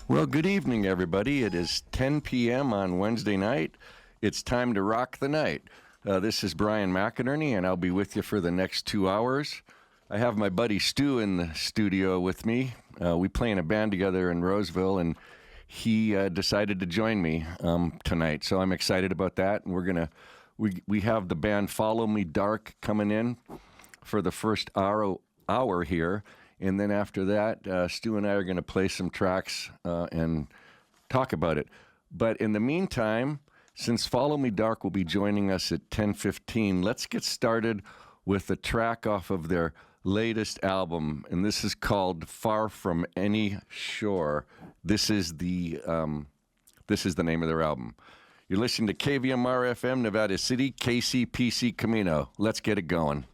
Well, good evening, everybody. It is 10 p.m. on Wednesday night. It's time to rock the night. This is Brian McInerney, and I'll be with you for the next 2 hours. I have my buddy Stu in the studio with me. We play in a band together in Roseville, and he decided to join me tonight. So I'm excited about that. And we have the band Follow Me Dark coming in for the first hour here. And then after that, Stu and I are going to play some tracks and talk about it. But in the meantime, since Follow Me Dark will be joining us at 10:15, let's get started with a track off of their latest album. And this is called Far From Any Shore. This is the name of their album. You're listening to KVMR FM, Nevada City, KCPC Camino. Let's get it going.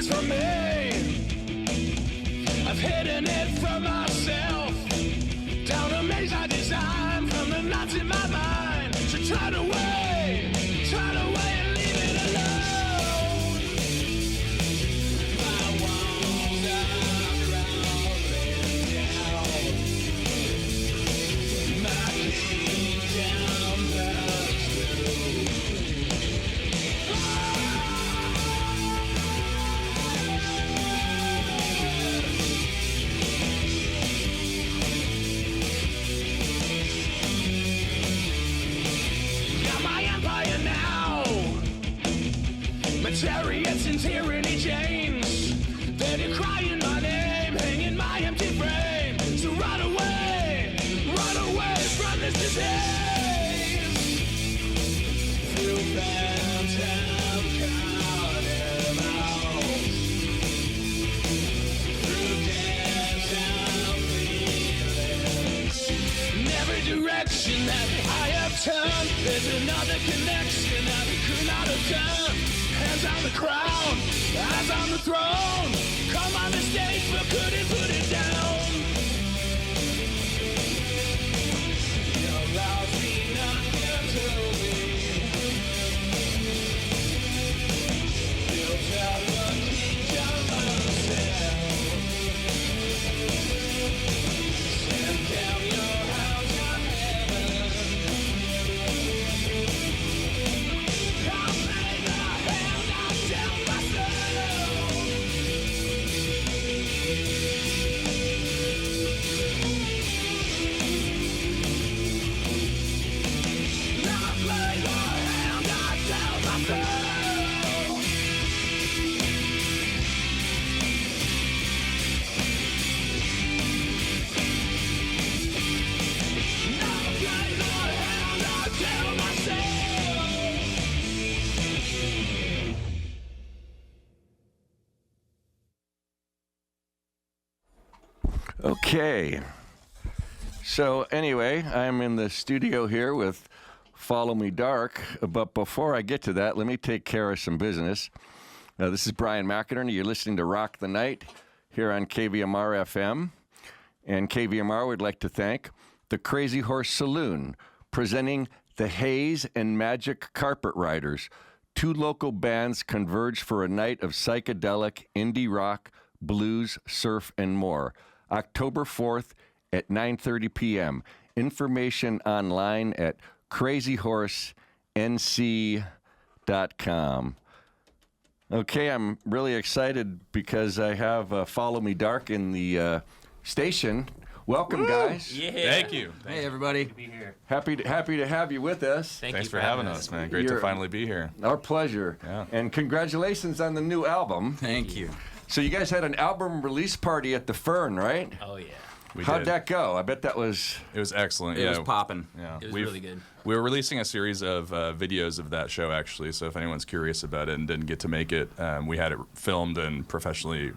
is for me. I've hidden it from myself. Down a maze I designed from the knots in my mind. So turn away and leave it alone. My walls are crumbling down. My kingdom burns through. Got my empire now. My chariots and tyranny chains. They're crying my name, hanging my empty frame. So run away from this disease. Through phantom carnivals. Through downtown feelings. In every direction that I have turned, there's another connection that we could not have done. Hands on the crown, eyes on the throne. Come on the stage, but couldn't put it down. Your love's been nothing to me. Built up a kingdom myself. Send down your hounds of heaven. I'll play the hand I dealt myself. I'll play the hand I dealt myself. I'll play the hand I dealt myself. Okay. So anyway, I'm in the studio here with Follow Me Dark, but before I get to that, let me take care of some business. This is Brian McInerney. You're listening to Rock the Night here on KVMR FM. And KVMR would like to thank the Crazy Horse Saloon, presenting the Haze and Magic Carpet Riders. Two local bands converge for a night of psychedelic, indie rock, blues, surf, and more. October 4th at 9:30 p.m. Information online at crazyhorsenc.com. Okay, I'm really excited because I have Follow Me Dark in the station. Welcome, guys. Yeah. Thank you. Hey, everybody. Good to be here. Happy to have you with us. Thanks for having us, man. Great to finally be here. Our pleasure. Yeah. And congratulations on the new album. Thank you. So you guys had an album release party at the Fern, right? Oh, yeah. How'd that go? I bet that was... It was excellent. It was popping. Yeah. It was really good. We were releasing a series of videos of that show, actually, so if anyone's curious about it and didn't get to make it, we had it filmed and professionally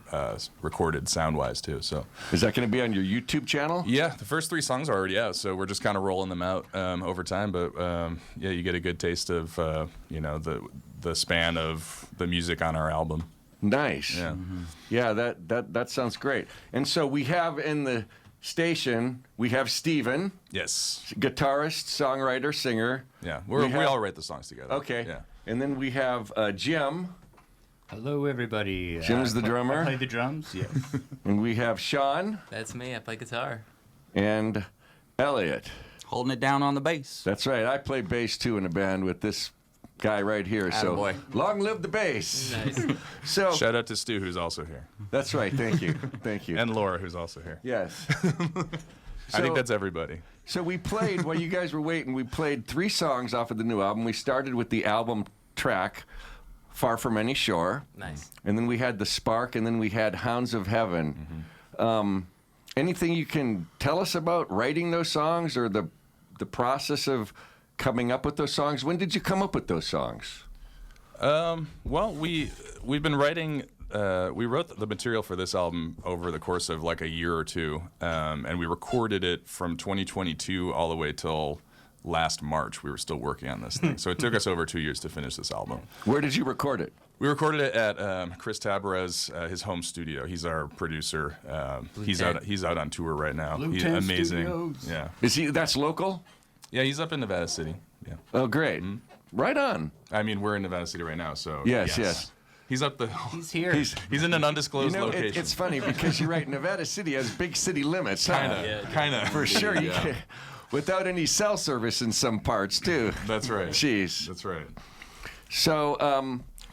recorded sound-wise, too. So Is that going to be on your YouTube channel? yeah, the first 3 songs are already out, so we're just kind of rolling them out over time, but yeah, you get a good taste of, the span of the music on our album. Nice. Yeah. Yeah, that sounds great. And so we have in the station, we have Steven, Yes. guitarist, songwriter, singer. Yeah, We we have- all write the songs together. Okay. Yeah. And then we have Jim, Hello, everybody. Jim's the drummer. I play the drums, yes. and we have Sean That's me. I play guitar. and Elliott. Holding it down on the bass. That's right. I play bass too in a band with this guy right here. So Attaboy. long live the bass. Nice. So Shout out to Stu, who's also here, that's right. Thank you. Thank you. and Laura, who's also here. yes. I think that's everybody. So we played, while you guys were waiting, we played 3 songs off of the new album. We started with the album track, Far From Any Shore. Nice. And then we had The Spark, and then we had Hounds of Heaven. Anything you can tell us about writing those songs or the process of coming up with those songs? When did you come up with those songs? Well, we've been writing. We wrote the material for this album over the course of like a year or two, and we recorded it from 2022 all the way till last March, we were still working on this thing. So it took us over 2 years to finish this album. Where did you record it? We recorded it at Chris Tabaret's his home studio. He's our producer. He's out on tour right now. Blue He's Tent amazing. Studios. Yeah. Is he? That's local? Yeah, he's up in Nevada City. Yeah. Oh, great. Right on. I mean, we're in Nevada City right now, so Yes. He's up the. He's here. He's in an undisclosed location. It's funny because you're right. Nevada City has big city limits. Kind of. For sure. You Yeah. can, without any cell service in some parts too. That's right. Jeez. That's right. So,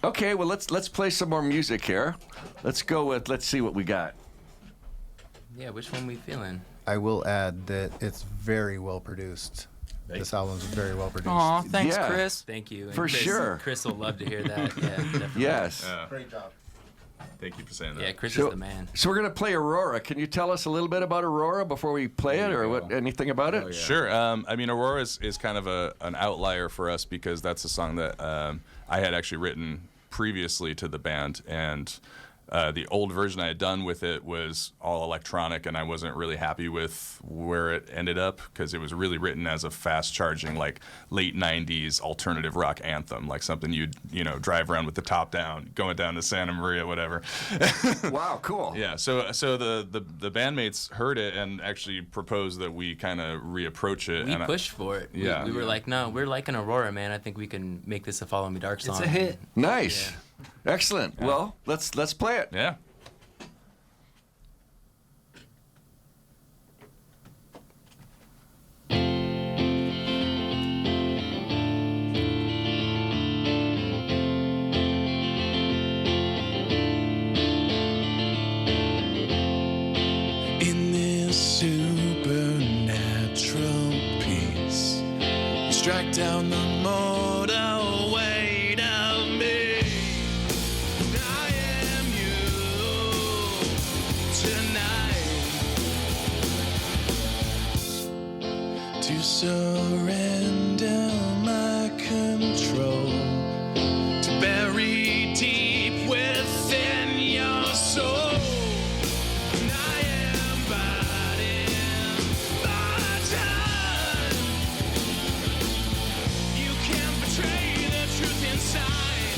okay. Well, let's play some more music here. Let's go with. Let's see what we got. Yeah, which one we feeling? I will add that it's very well produced. This album's very well produced. Aw, thanks, Yeah. Chris. Thank you. And For sure. Chris will love to hear that. Yeah, definitely. Yes. Great job. Thank you for saying that. Yeah, Chris So, is the man. so we're gonna play Aurora. Can you tell us a little bit about Aurora before we play it, or what? Anything about it? Sure. I mean, Aurora is kind of an outlier for us because that's a song that I had actually written previously to the band, and the old version I had done with it was all electronic, and I wasn't really happy with where it ended up because it was really written as a fast-charging, like late '90s alternative rock anthem, like something you'd drive around with the top down, going down to Santa Maria, whatever. Wow, cool. Yeah, so the bandmates heard it and actually proposed that we kind of reapproach it. We and pushed for it. Yeah. We were like, no, we're like an Aurora, man. I think we can make this a Follow Me Dark song. It's a hit. Nice. Excellent. Well, let's play it. Yeah. In this supernatural peace, you strike down the mortal weight of me. And I am you tonight. To surrender my control, to bury deep within your soul. And I am biding my time. You can't betray the truth inside.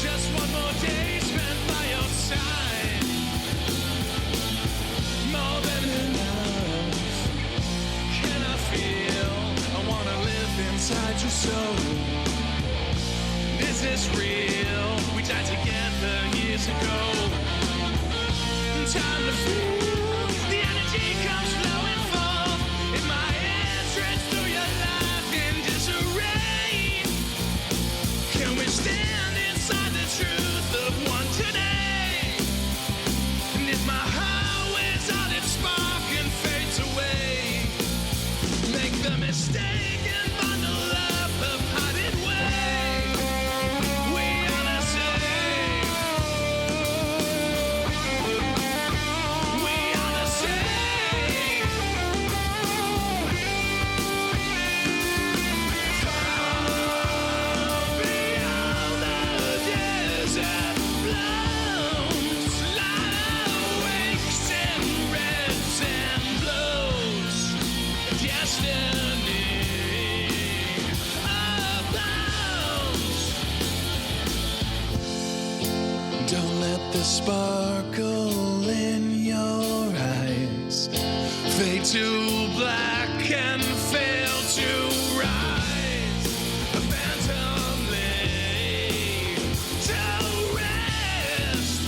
Just one more day spent by your side. More than enough. Can I feel? I wanna live inside your soul. Is this real? We died together years ago. Time to feel the energy comes flowing forth in my entrance through your life in disarray. Can we stand inside the truth of one today? And if my heart wears out its spark and fades away, make the mistake and bundle up a parted way. We are the same. We are the same. Far beyond the desert blooms, light awakes and reds and blows. Destiny abounds. Don't let the sparkle in your eyes fade to black and fail to rise. A phantom lay to rest.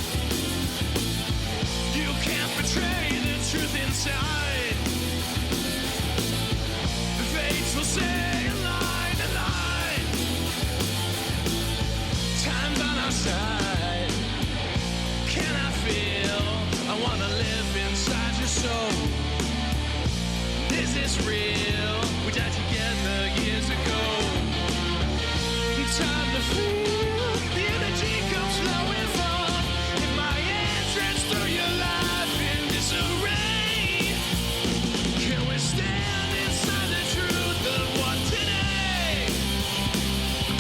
You can't betray the truth inside. The fates will say a line, a line. Time's on our side. Can I feel? I wanna live inside your soul. Is this real? We died together years ago. Time to feel the energy comes flowing forth in my entrance through your life in disarray. Can we stand inside the truth of what today?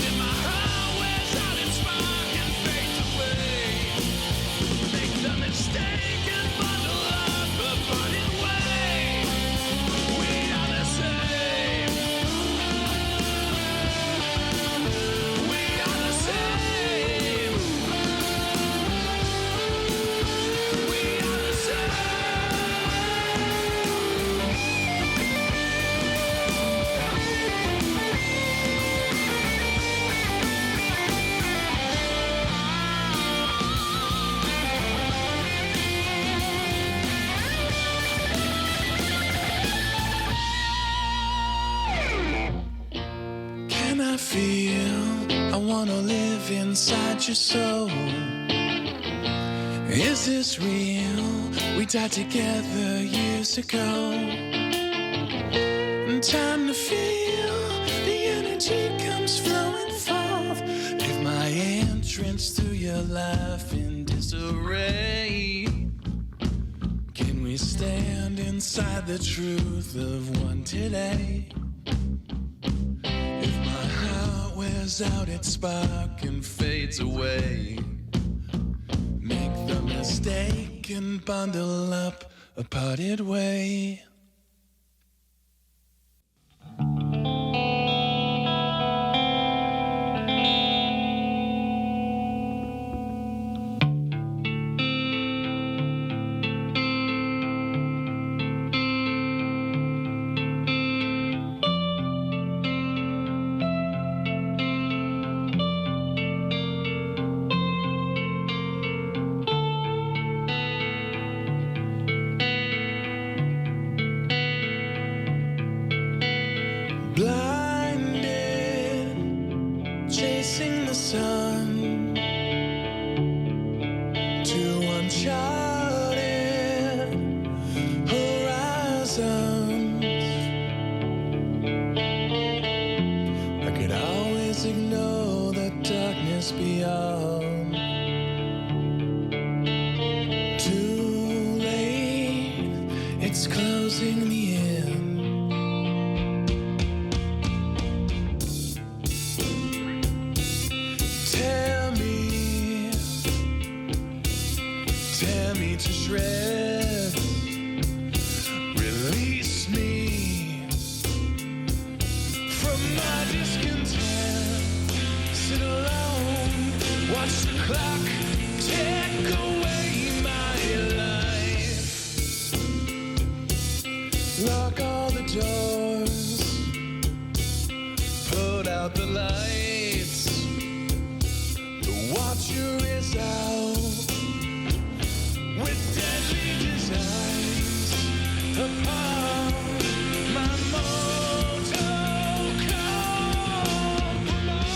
If my heart wears out its spark and fades away, make the mistake and bundle up a parted way. We are the same. I feel, I wanna live inside your soul. Is this real? We died together years ago. Time to feel the energy comes flowing forth. Give my entrance to your life in disarray. Can we stand inside the truth of one today? If my heart wears out its spark and fades away, make the mistake and bundle up a parted way. Blinded, chasing the sun to uncharted horizons. I could always ignore the darkness beyond. Too late, it's closing the end. Tear me to shreds. Release me from my discontent. Sit alone, watch the clock take away my life. Lock all the doors, put out the lights. The watcher is out with deadly designs upon my mortal compromise.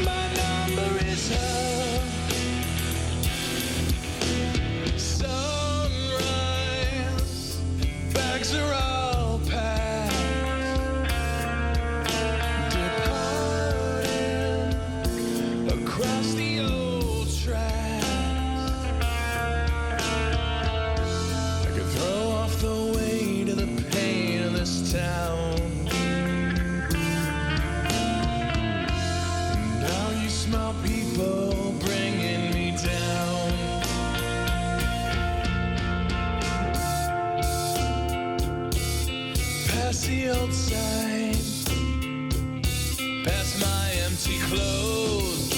My number is up. Sunrise, bags are all packed. Departing across the old track. The weight of the pain of this town. And all you small people bringing me down. Past the old sign, past my empty clothes.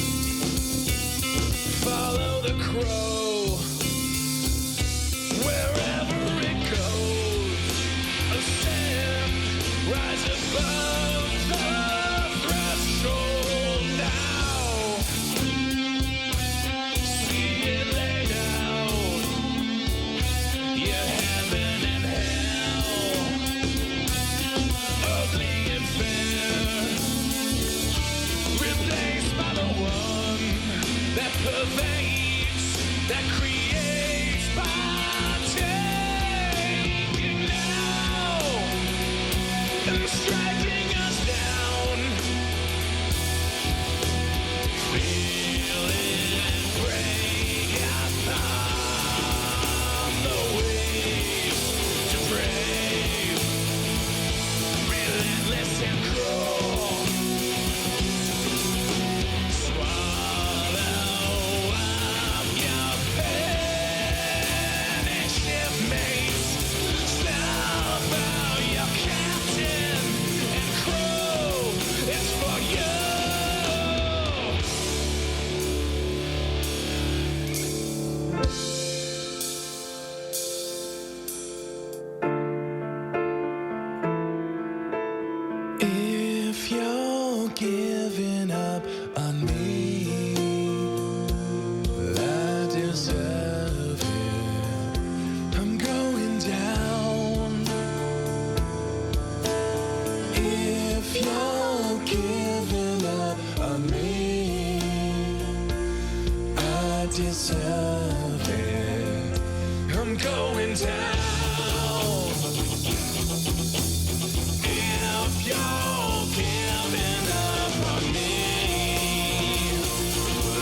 Follow the crow wherever it goes. Ascend, rise above the threshold now. See it laid out, your heaven and hell, ugly and fair, replaced by the one that pervades, that creates partaking now and striking us down. Feel it break us on the waves to brave, relentless and cruel. Swallow up your pain and shipmates. Snuff out your captain and crew. It's for you. If is heaven. I'm going down. If you're giving up on me,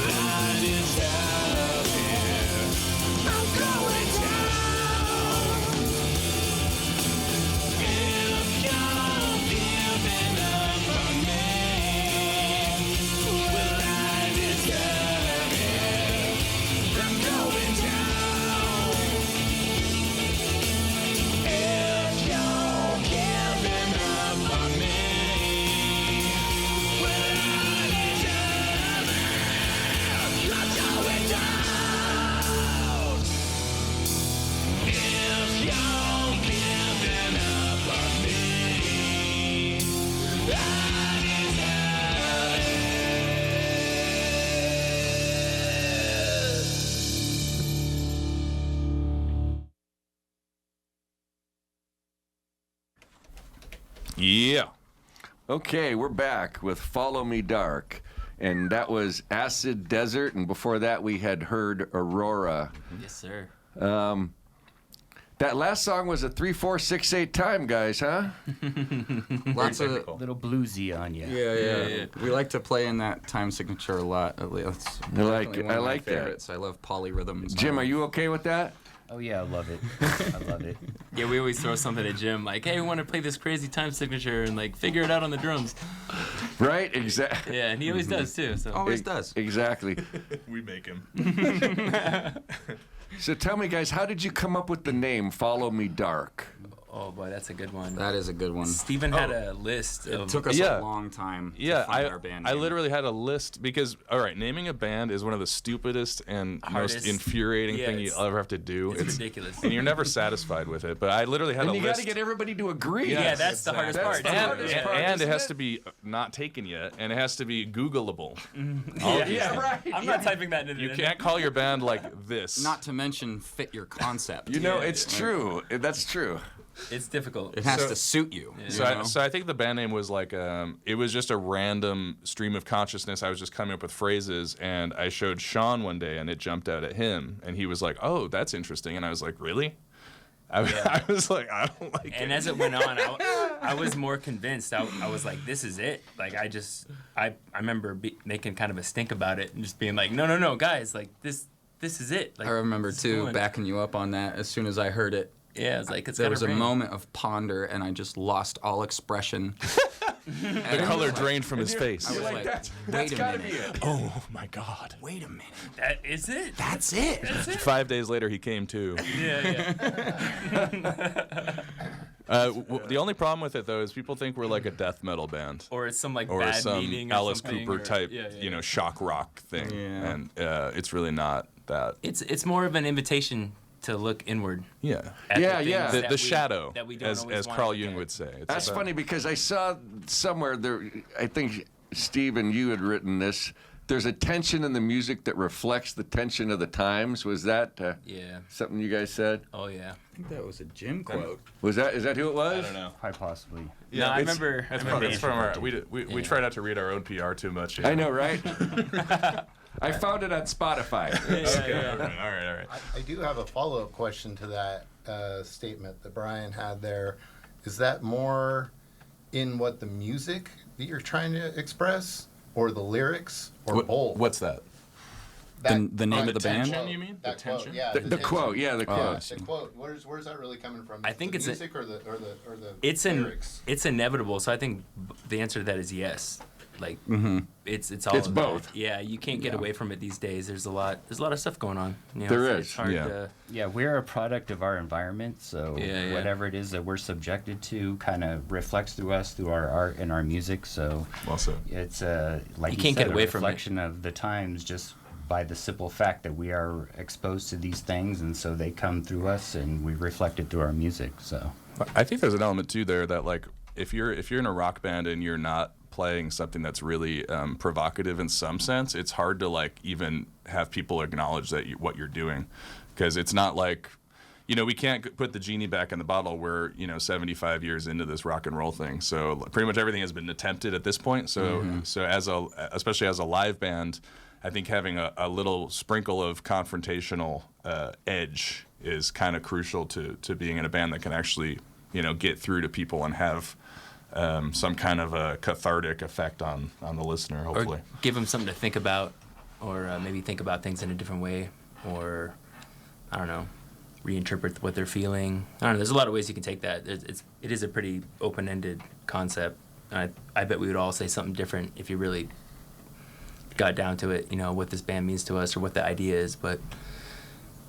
light is heaven. I'm going down. If you're giving up on me, well, light is heaven. I'm going down. If you're giving up on me, well, light is heaven. I'm going down. If you're giving up on me, light is Yeah. Okay, we're back with Follow Me Dark. And that was Acid Desert. And before that, we had heard Aurora. Yes, sir. That last song was a 3-4-6-8 time, guys, huh? Lots of A little bluesy on you. yeah. We like to play in that time signature a lot. It's I like- definitely one I of my like that. favorites. I love polyrhythms. Jim, are you okay with that? Oh yeah, I love it. I love it. Yeah, we always throw something at Jim like, hey, we want to play this crazy time signature and like figure it out on the drums. Right? Exactly. Yeah, and he always does too. So Always does. Exactly. We make him. So tell me, guys, how did you come up with the name Follow Me Dark? oh boy, that's a good one. That is a good one. Steven had a list It of took us Yeah. a long time Yeah, to find our band I name. literally had a list because, all right, naming a band is one of the stupidest and Hardest. most infuriating Yeah, thing you it's- ever have to do. it's ridiculous. And you're never satisfied with it. But I literally had And a you got list. to get everybody to agree. Yeah, that's the hardest That's part. the Yeah. hardest Yeah. part, and it isn't has to be not taken yet, and it has to be Googleable. All of these Yeah, things. right. I'm not typing that in. You can't call your band like this. Not to mention fit your concept. You know, it's true. That's true. It's difficult. It has to suit you. So, you know? so I think the band name was like, it was just a random stream of consciousness. I was just coming up with phrases, and I showed Sean one day, and it jumped out at him, and he was like, "Oh, that's interesting," and I was like, "Really?" I was like, "I don't like And it." as it went on, I was more convinced. I was like, this is it. Like, I remember making kind of a stink about it and just being like, no, guys, like, this is it. Like, I remember this is too going. backing you up on that as soon as I heard it. Yeah, it's like, it's There gotta was a rain. moment of ponder, and I just lost all expression. The color drained from his face. I was like, that's wait a gotta minute. be it. Oh my God! Wait a minute. That is it. That's it. 5 days later, he came too. Yeah. The only problem with it though is people think we're like a death metal band. Or it's some like Or bad some meeting or Alice something, Cooper or- type, yeah. shock rock thing, Yeah. and it's really not that. It's more of an invitation to look inward. Yeah, At Yeah, the yeah. things the that we- shadow, that we don't as always wanna Carl look Jung at. would say. It's That's about- funny because I saw somewhere there, I think, Steve, and you had written this. There's a tension in the music that reflects the tension of the times. Was that Yeah. something you guys said? Oh yeah. I think that was a Jim quote. Is that who it was? I don't know. Quite possibly. No, I remember. It's from our. We try not to read our own PR too much. I know, right? I found it on Spotify. All right. I do have a follow-up question to that statement that Brian had there. Is that more in what the music that you're trying to express, or the lyrics, or both? What's that? The name of the band? quote, You mean? That The quote, tension? yeah. The quote, yeah, the quote. The quote. Where's that really coming from? I think the it's music or the It's lyrics. it's inevitable. So I think the answer to that is yes. Like it's all It's of that. both. Yeah, you can't get away from it these days. There's a lot of stuff going on. You know, There it's is, hard yeah. to. Yeah, we're a product of our environment, so Yeah, yeah. whatever it is that we're subjected to kind of reflects through us, through our art and our music. So Well said. it's like You you can't said, get a away from it. reflection of the times just by the simple fact that we are exposed to these things, and so they come through us, and we reflect it through our music. So I think there's an element too there that like if you're in a rock band and you're not playing something that's really provocative in some sense, it's hard to like even have people acknowledge that what you're doing, because it's not like, we can't put the genie back in the bottle. We're 75 years into this rock and roll thing, so pretty much everything has been attempted at this point. So especially as a live band, I think having a little sprinkle of confrontational edge is kind of crucial to being in a band that can actually, get through to people and have some kind of a cathartic effect on the listener, hopefully. Or give them something to think about, or maybe think about things in a different way, or, I don't know, reinterpret what they're feeling. I don't know, there's a lot of ways you can take that. It is a pretty open-ended concept. I bet we would all say something different if you really got down to it, what this band means to us or what the idea is. But,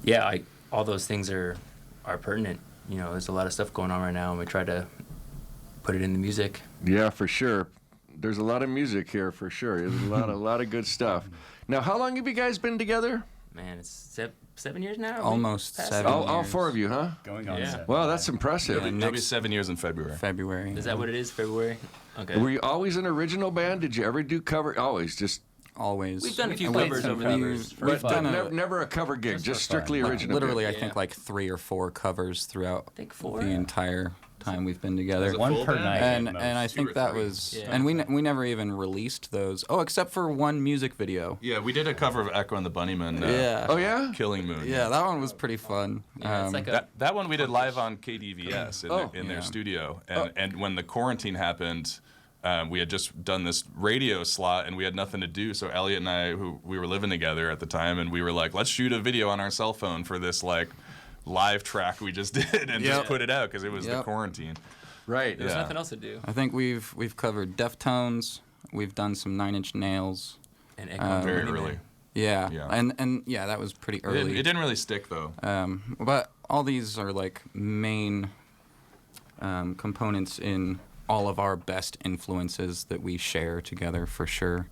yeah, all those things are pertinent. There's a lot of stuff going on right now, and we try to put it in the music. Yeah, for sure. There's a lot of music here, for sure. There's a lot of good stuff. Now, how long have you guys been together? Man, it's 7 years now? Almost Past 7 it? years. All four of you, huh? Going on Yeah. 7. Wow, that's impressive. Yeah. It'll be Next- 7 years in February. February. Is that what it is, February? Okay. Were you always an original band? Did you ever do cover? Always, just. Always. We've done a few And we've- covers over the years. We've But done never a cover gig, just strictly like, original. literally, gig. I think like 3 or 4 covers throughout think 4. the entire time we've been together. As a One full per band? night. And Most. I 2 think or that 3. was, Yeah. and we never even released those. Oh, except for one music video. Yeah, we did a cover of Echo and the Bunnymen. Yeah. Oh yeah. Killing Moon. Yeah, that one was pretty fun. Yeah, it's like That one we did live on KDVS in their Yeah. studio. And when the quarantine happened, we had just done this radio slot and we had nothing to do. So Elliott and I, who we were living together at the time, and we were like, let's shoot a video on our cell phone for this live track we just did and just put it out because it was the Yep. quarantine. Right. There's Yeah. nothing else to do. I think we've covered Deftones. We've done some 9 Inch Nails. And Echo Very Bunnymen. early. Yeah. Yeah. And yeah, that was pretty early. It didn't really stick though. But all these are like main components in all of our best influences that we share together for sure.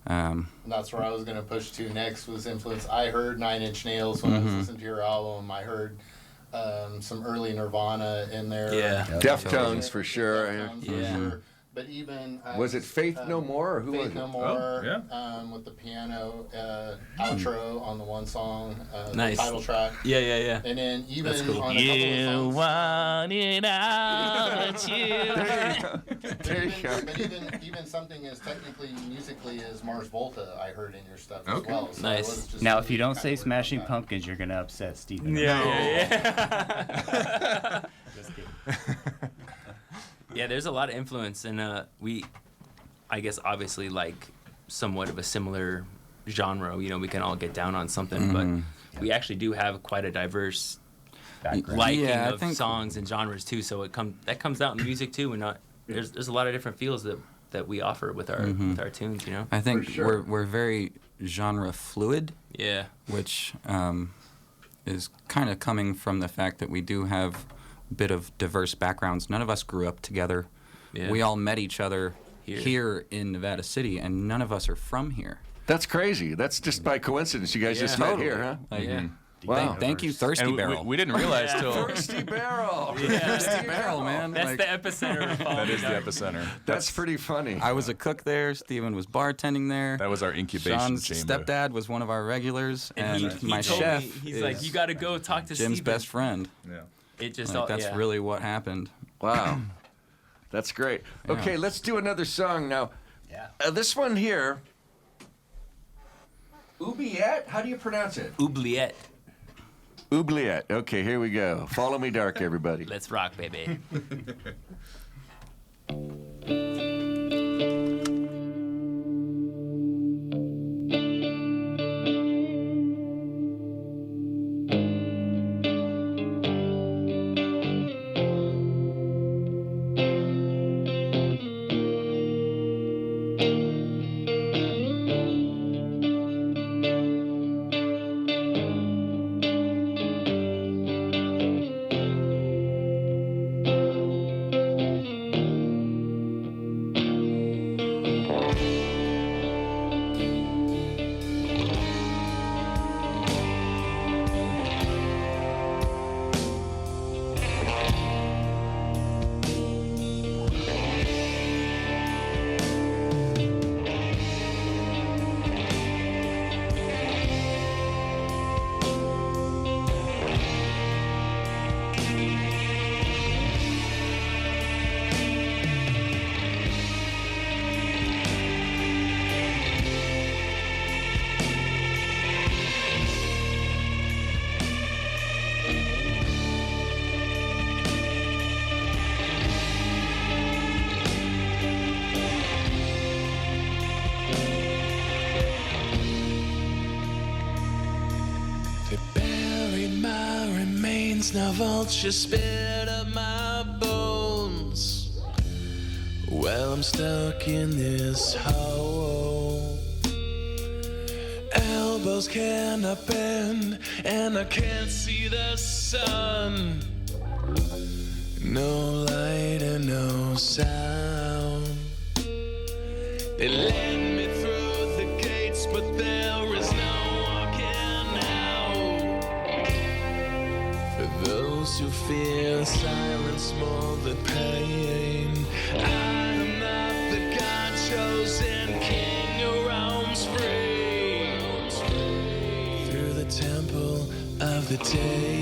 And that's where I was going to push to next was influence. I heard 9 Inch Nails when I was listening to your album. I heard some early Nirvana in there. Yeah. Deftones for sure. Deftones for Yeah. sure. But even Was it Faith No More or who was Faith it? No More, yeah. with the piano outro on the one song, Nice. the title track. Yeah. And then even That's cool. on a couple of songs. want it out, There you go. But even something as technically musically as Mars Volta, I heard in your stuff as Okay. well. So Nice. I was just Now, really if you don't kinda say worried Smashing about that. Pumpkins, you're gonna upset Steven. Yeah. Just kidding. Yeah, there's a lot of influence, and we, I guess, obviously like somewhat of a similar genre. We can all get down on something, but we actually do have quite a diverse Background. liking Yeah, I of think- songs and genres too. So that comes out in music too. There's a lot of different feels that we offer with our tunes. I think For sure. we're very genre fluid, Yeah. which is kind of coming from the fact that we do have a bit of diverse backgrounds. None of us grew up together. Yeah. We all met each other Here. here in Nevada City, and none of us are from here. That's crazy. That's just by coincidence. You guys just met Totally. here, huh? Like, Yeah. Wow. Thank you, Thirsty And Barrel. we didn't realize till Thirsty Barrel. Thirsty Barrel, man. That's Like, the epicenter of that is the Dark. epicenter. That's pretty funny. I was a cook there. Steven was bartending there. That was our incubation Sean's chamber. stepdad was one of our regulars, and, he my told chef me, he's is like, you got to go talk to Jim's Steven. best friend. Yeah. It just Like, all, that's yeah. really what happened. Wow. That's great. Okay, let's do another song now. Yeah. This one here. Oubliette? How do you pronounce it? Oubliette. Oubliette. Okay, here we go. Follow me dark, everybody. Let's rock, baby. Last now vulture spit up my bones. Well, I'm stuck in this hole. Elbows cannot bend, and I can't see the sun. No light and no sound. They led me through the gates, but there is no walking out. For those who fear silence more than pain, I am not the God-chosen king who roams free through the temple of the day.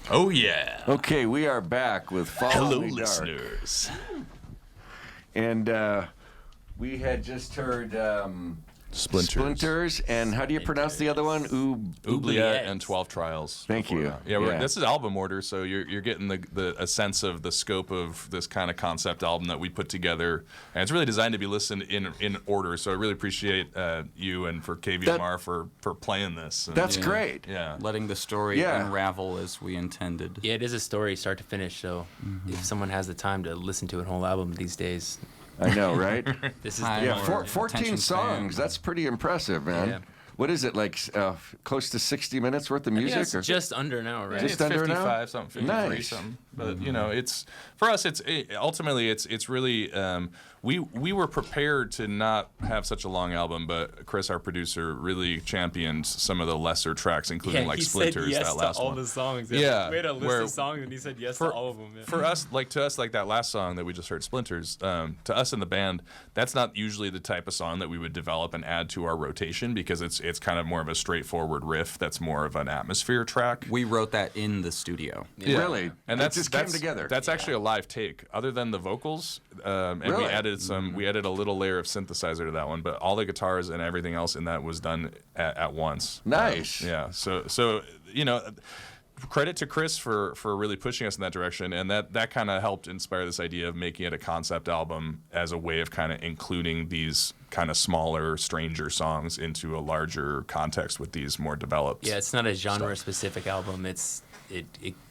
Oh, yeah. Okay, we are back with Follow Hello, Me Dark. listeners. And we had just heard Splinters. and how do you pronounce the other one? Oubliette and 12 Trials. Thank before you. that. Yeah, this is album order, so you're getting a sense of the scope of this kind of concept album that we put together, and it's really designed to be listened in order. So I really appreciate you and for KVMR for playing this. And, That's great. Yeah. Letting the story Yeah. unravel as we intended. Yeah, it is a story start to finish. So if someone has the time to listen to a whole album these days, I know, right? this is Hi. the Yeah, Or 14 attention songs. span. That's pretty impressive, man. Yeah. What is it, like close to 60 minutes worth of music? It's just under an hour, right? Just It's under an hour? 55 something, 53 Nice. something. But it's for us. Ultimately it's really we were prepared to not have such a long album, but Chris, our producer, really championed some of the lesser tracks, including like Splinters, that last one. songs. Yeah, we had a list where- of songs, and he said yes for- to all of them. Yeah. For us, like that last song that we just heard, Splinters, to us in the band, that's not usually the type of song that we would develop and add to our rotation because it's kind of more of a straightforward riff that's more of an atmosphere track. We wrote that in the studio. Yeah. Really? And It just came together. That's actually a live take. Other than the vocals, and Really? we added a little layer of synthesizer to that one, but all the guitars and everything else in that was done at once. Nice. Yeah. So credit to Chris for really pushing us in that direction, and that kind of helped inspire this idea of making it a concept album as a way of kind of including these kind of smaller, stranger songs into a larger context with these more developed. Yeah, it's not a genre-specific album. It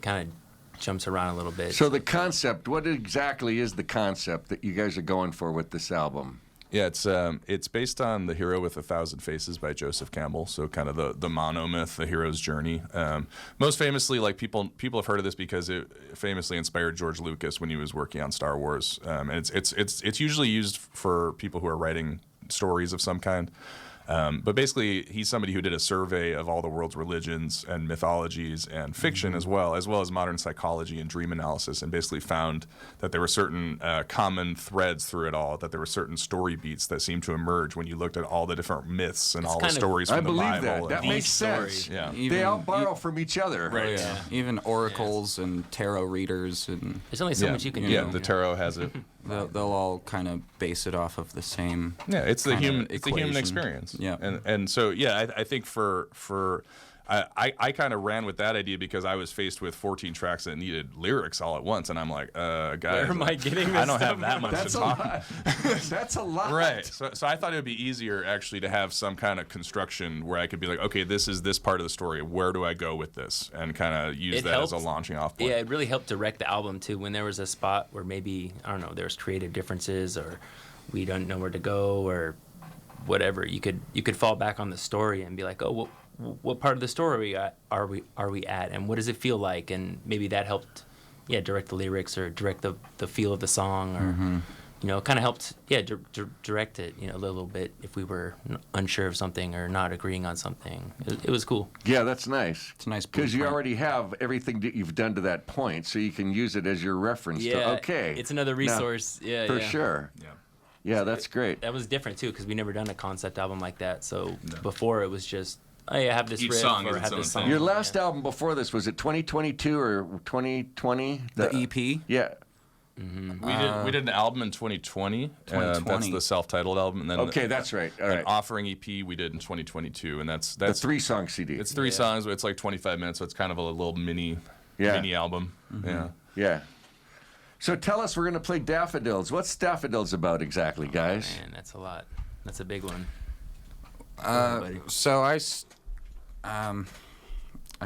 kind of jumps around a little bit. So the concept, what exactly is the concept that you guys are going for with this album? Yeah, it's based on The Hero with a Thousand Faces by Joseph Campbell. So kind of the monomyth, the hero's journey. Most famously, like people have heard of this because it famously inspired George Lucas when he was working on Star Wars. And it's usually used for people who are writing stories of some kind. But basically, he's somebody who did a survey of all the world's religions and mythologies and fiction as well as modern psychology and dream analysis, and basically found that there were certain common threads through it all, that there were certain story beats that seemed to emerge when you looked at all the different myths and all the kind of- stories I from the believe Bible. that. and- That makes story. sense. Yeah. They all borrow from each other. Right. Yeah. Even oracles and tarot readers, and There's only so much you can Yeah, do. the tarot has it. they'll all kind of base it off of the same. Yeah, it's the kinda human equation. experience. Yeah. And so yeah, I think I kind of ran with that idea because I was faced with 14 tracks that needed lyrics all at once, and I'm like, guys, Where am I getting this I don't have stuff that much That's to a talk. lot. That's a lot. Right. So I thought it would be easier actually to have some kind of construction where I could be like, okay, this is this part of the story. Where do I go with this? And kind of use It that as a helped. launching off point. Yeah, it really helped direct the album too. When there was a spot where maybe there's creative differences, or we don't know where to go, or whatever, you could fall back on the story and be like, oh, what part of the story are we at, and what does it feel like, and maybe that helped, direct the lyrics or direct the feel of the song, or kind of helped, direct it, a little bit if we were unsure of something or not agreeing on something. It was cool. Yeah, that's nice. It's a nice because you blueprint. already have everything that you've done to that point, so you can use it as your reference. to, okay, it's another now, resource. for sure. Yeah. Yeah, that's great. That was different too, because we never done a concept album like that. So before it was just, oh yeah, I have this Each riff song or is I have its this own song. thing. Your last album before this, was it 2022 or 2020? The EP. Yeah. We did an album in 2020. That's 2020. the self-titled album, and then Okay, that's right. All an right. offering EP we did in 2022, and that's The 3-song CD. it's 3 songs, but it's like 25 minutes, so it's kind of a little mini album. Yeah. Yeah. So tell us, we're going to play Daffodils. What's Daffodils about exactly, guys? Man, that's a lot. That's a big one. So I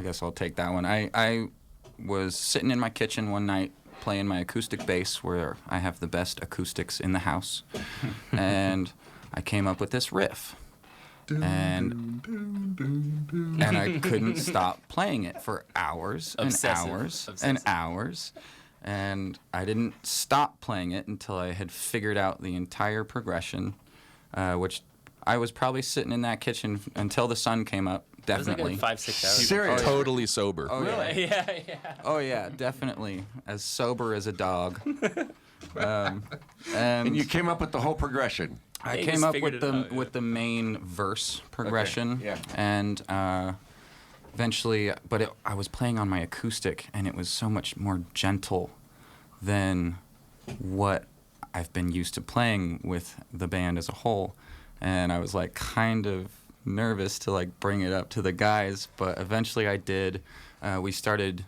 guess I'll take that one. I was sitting in my kitchen one night playing my acoustic bass, where I have the best acoustics in the house, and I came up with this riff, and I couldn't stop playing it for hours and Obsessive. hours and Obsessive. hours. And I didn't stop playing it until I had figured out the entire progression, which I was probably sitting in that kitchen until the sun came up. It was like Definitely. 5-6 hours. Serious? Totally sober. Oh, yeah. Yeah. Oh yeah, definitely. As sober as a dog. And And you came up with the whole progression. I you came just up figured with it out, yeah. the main verse progression, yeah. and eventually, but I was playing on my acoustic, and it was so much more gentle than what I've been used to playing with the band as a whole. And I was like kind of nervous to like bring it up to the guys, but eventually I did. We started,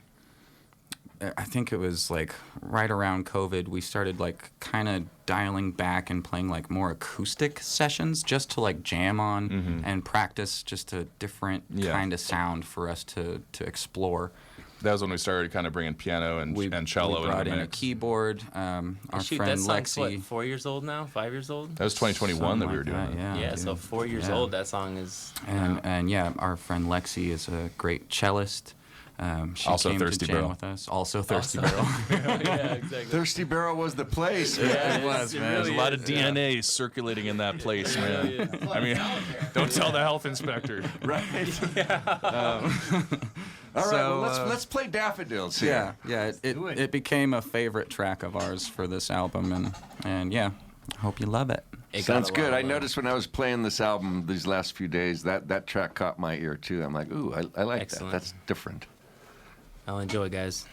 I think it was like right around COVID, we started like kind of dialing back and playing like more acoustic sessions just to like jam on and practice just a different kind of sound for us to explore. That was when we started kind of bringing piano and cello we brought into the in a mix. keyboard. Our Shoot, friend that song's Lexi. what, 4 years old now? 5 years old? That was 2021 that we were Something doing like that. that, Yeah, dude. so 4 years Yeah. old, that song is. And yeah, our friend Lexi is a great cellist. She Also came Thirsty to jam Barrel. with us. Also Thirsty Barrel. Yeah, exactly. Thirsty Barrel was the place, man. Yeah, It was, man. There's a lot of DNA circulating in that place, man. I mean, don't tell the health inspector. Right. All right, So, well, let's play Daffodils here. Yeah. It became a favorite track of ours for this album, and yeah, I hope you love it. It got Sounds a lot good. of I love. noticed when I was playing this album these last few days, that track caught my ear too. I'm like, ooh, I like Excellent. that. That's different. I'll enjoy, guys.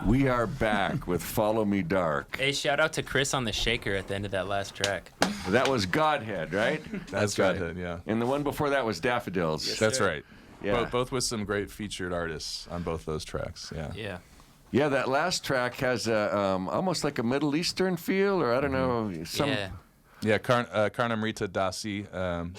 We are back with Follow Me Dark. Hey, shout out to Chris on the shaker at the end of that last track. That was Godhead, right? That's Godhead, yeah. And the one before that was Daffodils. Yes, That's sir. right. Yeah. Both with some great featured artists on both those tracks. Yeah. Yeah. Yeah, that last track has a almost like a Middle Eastern feel, or I don't know, some. Yeah. Yeah, Karnamrita Dasi.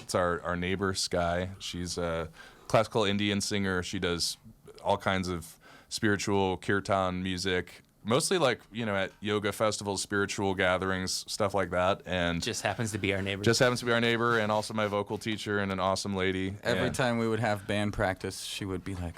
It's our neighbor, Sky. She's a classical Indian singer. She does all kinds of spiritual kirtan music, mostly like, at yoga festivals, spiritual gatherings, stuff like that. And Just happens to be our neighbor. just happens to be our neighbor and also my vocal teacher and an awesome lady. Every And time we would have band practice, she would be like,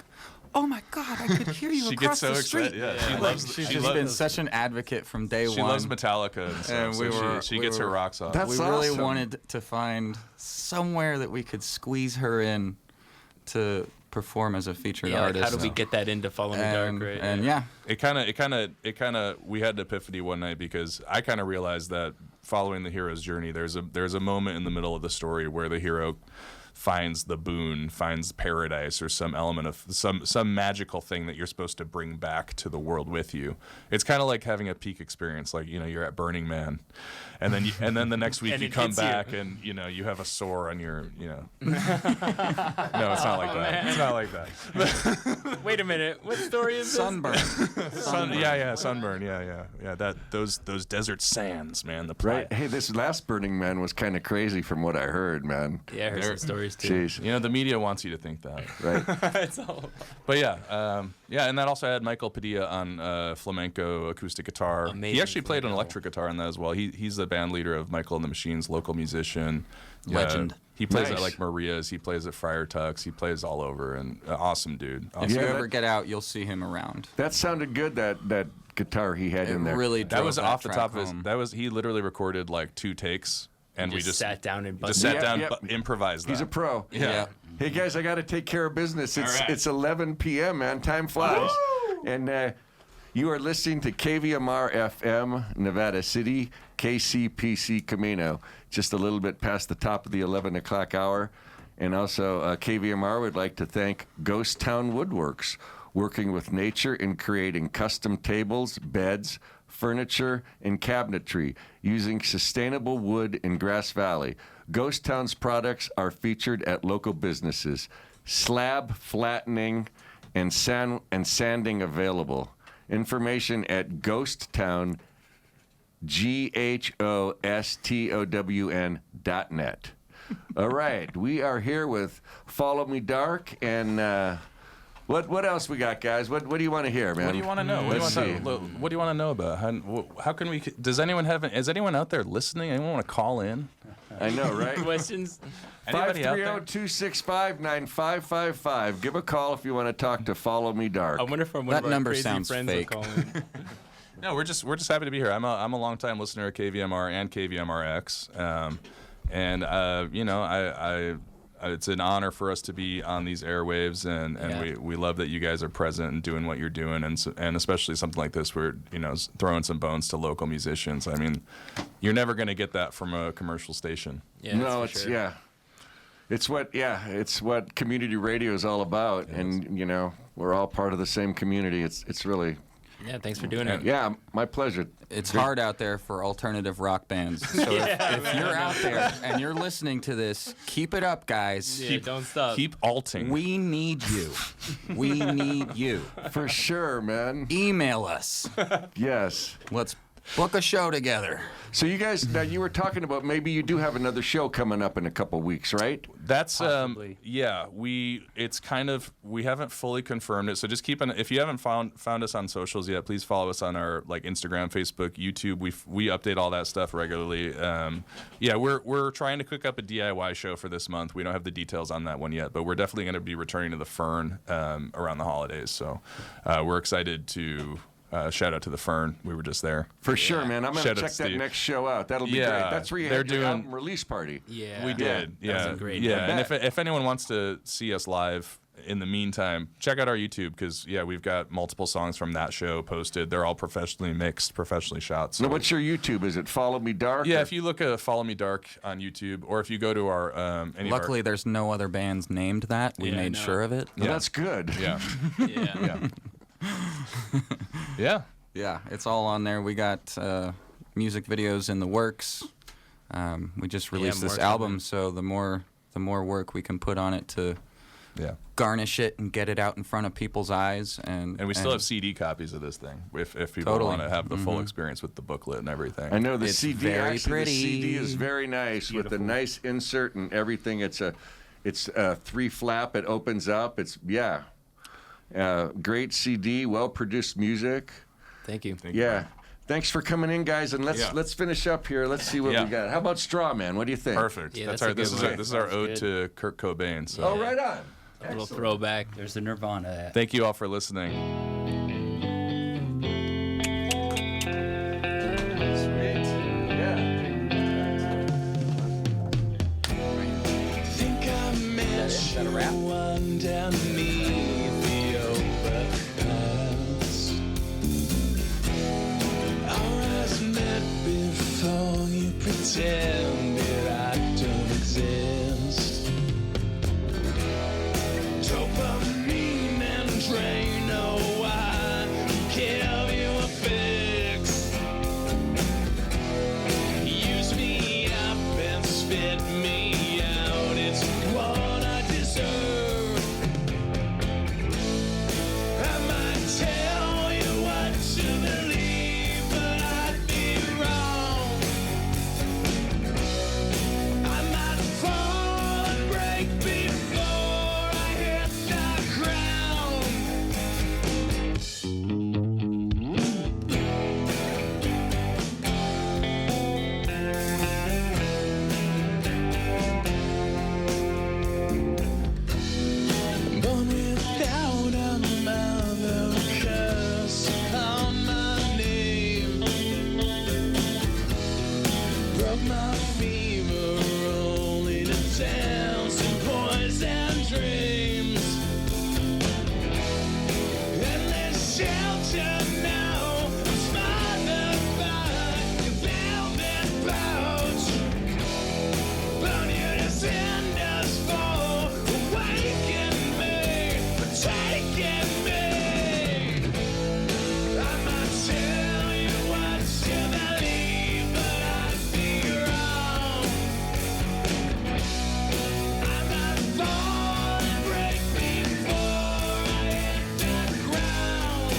"Oh my God, I could hear you she across gets so the street." excited. Yeah, she Like, loves. she's she just loves, been such an advocate from day she one. loves Metallica and stuff. And So she gets her rocks off. That's we really awesome. wanted to find somewhere that we could squeeze her in to perform as a featured yeah, like, artist. how do we get that into Follow Me Dark, right? And yeah, It kind of we had an epiphany one night because I kind of realized that following the hero's journey, there's a moment in the middle of the story where the hero finds the boon, finds paradise, or some element of some magical thing that you're supposed to bring back to the world with you. It's kind of like having a peak experience, like you're at Burning Man, and then the next week And you it come hits you. back and you have a sore on your No, it's not like that. It's not like that. Wait a minute. What story is this? sunburn. Sunburn. Yeah. Those desert sands, man. The Right. playa. Hey, this last Burning Man was kind of crazy from what I heard, man. Yeah, I heard some stories too. Jeez. The media wants you to think that. Right. It's all But and that also had Michael Padilla on flamenco acoustic guitar. Amazing He actually played an flamenco. electric guitar on that as well. He's the band leader of Michael and the Machines, local musician. Legend. He plays Nice. at like Maria's. He plays at Friar Tuck's. He plays all over, and awesome dude. Awesome. If Yeah, you that- ever get out, you'll see him around. That sounded good, that guitar he had It in there. really That drove was off the track top of his. home. He literally recorded like 2 takes, and we just sat down and just sat Yep, down, yep. improvised. He's that. a pro. Yeah. Hey guys, I got to take care of business. It's 11 p.m. man. Time flies. And you are listening to KVMR FM, Nevada City, KCPC Camino. Just a little bit past the top of the 11 o'clock hour. And also KVMR would like to thank Ghost Town Woodworks, working with nature in creating custom tables, beds, furniture, and cabinetry using sustainable wood in Grass Valley. Ghost Town's products are featured at local businesses. Slab flattening and sanding available. Information at Ghost Town, GHOSTOWN.net. All right, we are here with Follow Me Dark, and what else we got, guys? What do you want to hear, man? What do you want to know? Let's see. What do you want to know about? How can we? Does anyone have? Is anyone out there listening? Anyone want to call in? I know, right? questions. Anybody out there? 530-265-9555. Give a call if you want to talk to Follow Me Dark. I wonder if one That of our number crazy sounds friends fake. will call in. No, we're just happy to be here. I'm a longtime listener of KVMR and KVMRX, it's an honor for us to be on these airwaves, and Yeah. we love that you guys are present and doing what you're doing, and especially something like this where throwing some bones to local musicians. I mean, you're never going to get that from a commercial station. Yeah, No, that's for it's sure. it's what community radio is all about, and we're all part of the same community. It's really Yeah, thanks for doing it. Yeah, my pleasure. It's hard out there for alternative rock bands. So if you're out there and you're listening to this, keep it up, guys. Yeah, don't stop. Keep alting. We need you. We need you. For sure, man. Email us. Yes. Let's book a show together. So you guys, now you were talking about maybe you do have another show coming up in a couple weeks, right? That's Possibly. yeah. We haven't fully confirmed it, so just keep an. If you haven't found us on socials yet, please follow us on our like Instagram, Facebook, YouTube. We update all that stuff regularly. Yeah, we're trying to cook up a DIY show for this month. We don't have the details on that one yet, but we're definitely going to be returning to the Fern around the holidays. So we're excited to. Shout out to the Fern. We were just there. For sure, man. I'm going to Shout out check to that Steve. next show out. That'll be Yeah, great. That's where you they're had your doing- album release party. Yeah. We did. That Yeah. was a great Yeah. night. And if anyone wants to see us live in the meantime, check out our YouTube because we've got multiple songs from that show posted. They're all professionally mixed, professionally shot. So Now, what's your YouTube? Is it Follow Me Dark? yeah, or- if you look at Follow Me Dark on YouTube, or if you go to our Luckily, there's no other bands named that. We Yeah, made no. sure of it. Well, yeah. that's good. yeah, Yeah. yeah. Yeah, it's all on there. We got music videos in the works. We just released this more album, coming. so the more work we can put on it to Yeah. garnish it and get it out in front of people's eyes, and And we still have CD copies of this thing if people Totally. want to have the full experience with the booklet and everything. I know the It's CD. very actually, pretty. The CD is very nice with a nice insert and everything. It's a 3-flap. It opens up. It's great CD. Well produced music. Thank you. Yeah. Thanks for coming in, guys, and Yeah. let's finish up here. Let's see what Yeah. we got. How about Straw Man? What do you think? Perfect. Yeah, This that's a is good one. this is our That's ode good. to Kurt Cobain. So Oh, right on. A little throwback. There's the Nirvana. At. thank you all for listening. Sweet. Yeah. Think I met you underneath the overpass. Our eyes met before you pretended I don't exist. Dopamine and Drano, I give you a fix. Use me up and spit me out. It's what I deserve. I might tell you what to believe, but I'd be wrong. I might fall and break before I hit the ground. Born without a mother, curse on my name. Broke my fever, only to dance in poison dreams. And this shelter now, I'm smothered by your velvet pouch. Burn you to cinders for awakening me, for taking me. I might tell you what to believe, but I'd be wrong. I might fall and break before I hit the ground.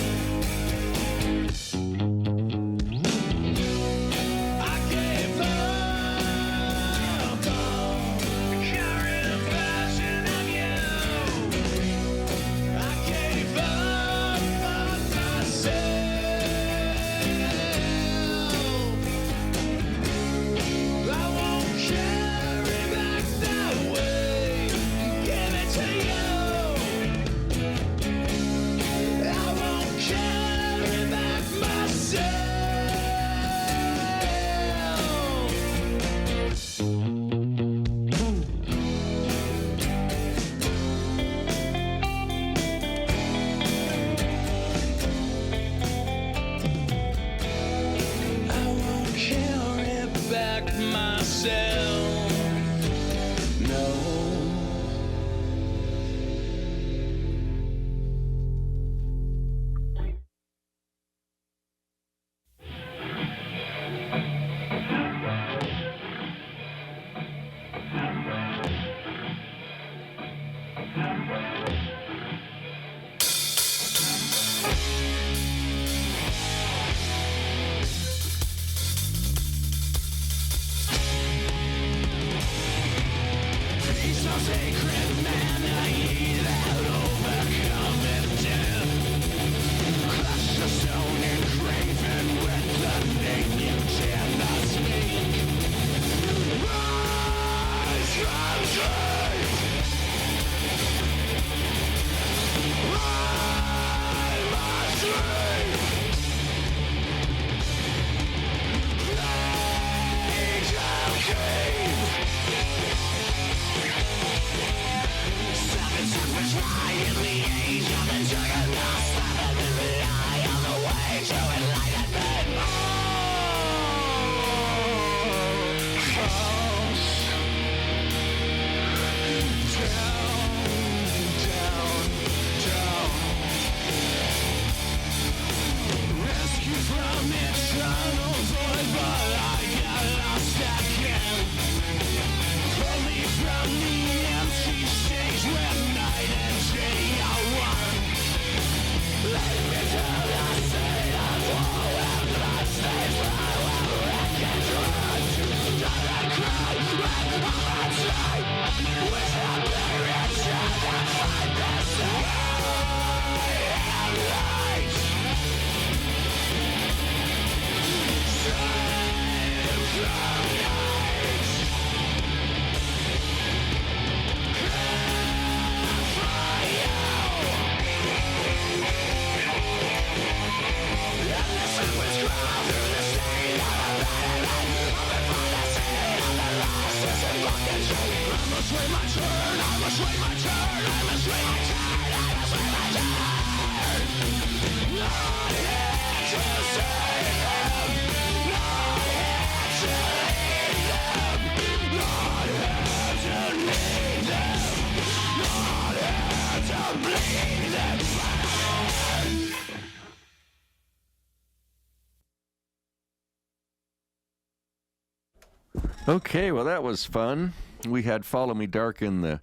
Okay, well, that was fun. We had Follow Me Dark in the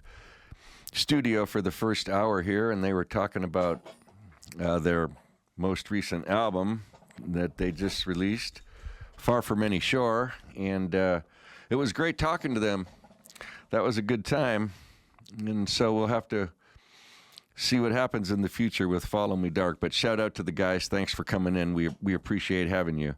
studio for the first hour here, and they were talking about their most recent album that they just released, Far From Any Shore, and it was great talking to them. That was a good time, and so we'll have to see what happens in the future with Follow Me Dark. But shout out to the guys. Thanks for coming in. We appreciate having you.